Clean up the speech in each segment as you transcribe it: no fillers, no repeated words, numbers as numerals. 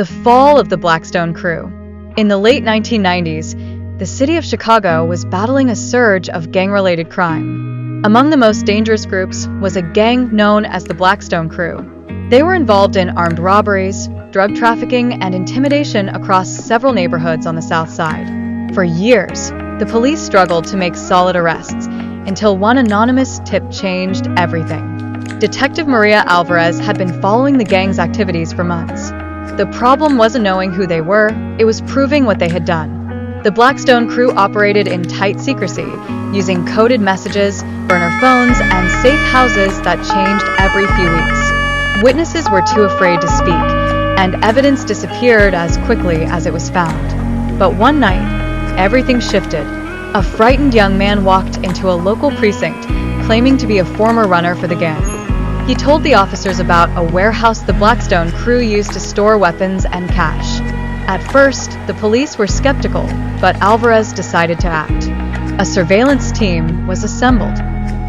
The fall of the Blackstone Crew. In the late 1990s, the city of Chicago was battling a surge of gang-related crime. Among the most dangerous groups was a gang known as the Blackstone Crew. They were involved in armed robberies, drug trafficking, and intimidation across several neighborhoods on the South Side. For years, the police struggled to make solid arrests until one anonymous tip changed everything. Detective Maria Alvarez had been following the gang's activities for months. The problem wasn't knowing who they were, it was proving what they had done. The Blackstone Crew operated in tight secrecy, using coded messages, burner phones, and safe houses that changed every few weeks. Witnesses were too afraid to speak, and evidence disappeared as quickly as it was found. But one night, everything shifted. A frightened young man walked into a local precinct, claiming to be a former runner for the gang. He told the officers about a warehouse the Blackstone Crew used to store weapons and cash. At first, the police were skeptical, but Alvarez decided to act. A surveillance team was assembled.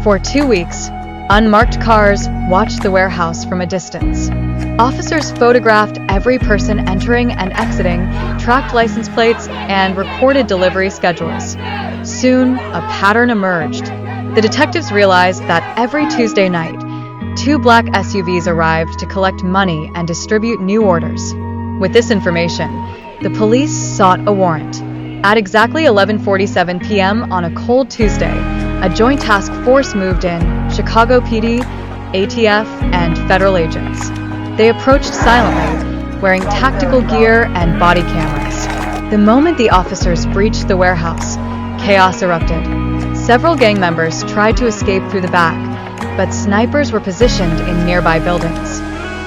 For 2 weeks, unmarked cars watched the warehouse from a distance. Officers photographed every person entering and exiting, tracked license plates, and recorded delivery schedules. Soon, a pattern emerged. The detectives realized that every Tuesday night, 2 black SUVs arrived to collect money and distribute new orders. With this information, the police sought a warrant. At exactly 11:47 p.m. on a cold Tuesday, a joint task force moved in, Chicago PD, ATF, and federal agents. They approached silently, wearing tactical gear and body cameras. The moment the officers breached the warehouse, chaos erupted. Several gang members tried to escape through the back, but snipers were positioned in nearby buildings.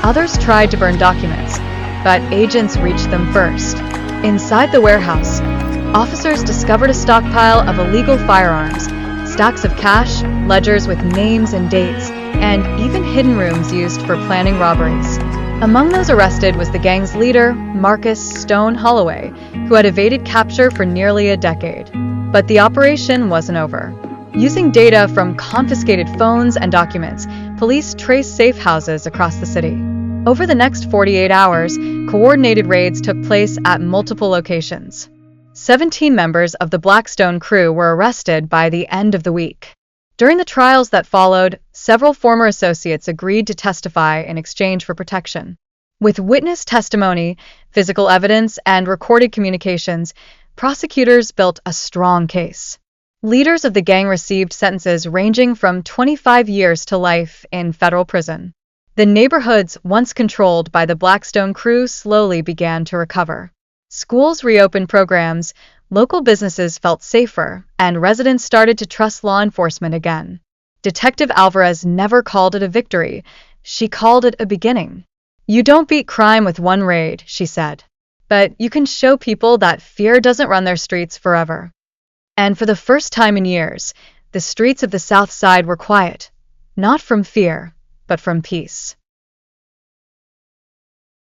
Others tried to burn documents, but agents reached them first. Inside the warehouse, officers discovered a stockpile of illegal firearms, stacks of cash, ledgers with names and dates, and even hidden rooms used for planning robberies. Among those arrested was the gang's leader, Marcus Stone Holloway, who had evaded capture for nearly a decade. But the operation wasn't over. Using data from confiscated phones and documents, police traced safe houses across the city. Over the next 48 hours, coordinated raids took place at multiple locations. 17 members of the Blackstone Crew were arrested by the end of the week. During the trials that followed, several former associates agreed to testify in exchange for protection. With witness testimony, physical evidence, and recorded communications, prosecutors built a strong case. Leaders of the gang received sentences ranging from 25 years to life in federal prison. The neighborhoods once controlled by the Blackstone Crew slowly began to recover. Schools reopened programs, local businesses felt safer, and residents started to trust law enforcement again. Detective Alvarez never called it a victory. She called it a beginning. "You don't beat crime with one raid," she said. "But you can show people that fear doesn't run their streets forever." And for the first time in years, the streets of the South Side were quiet, not from fear, but from peace.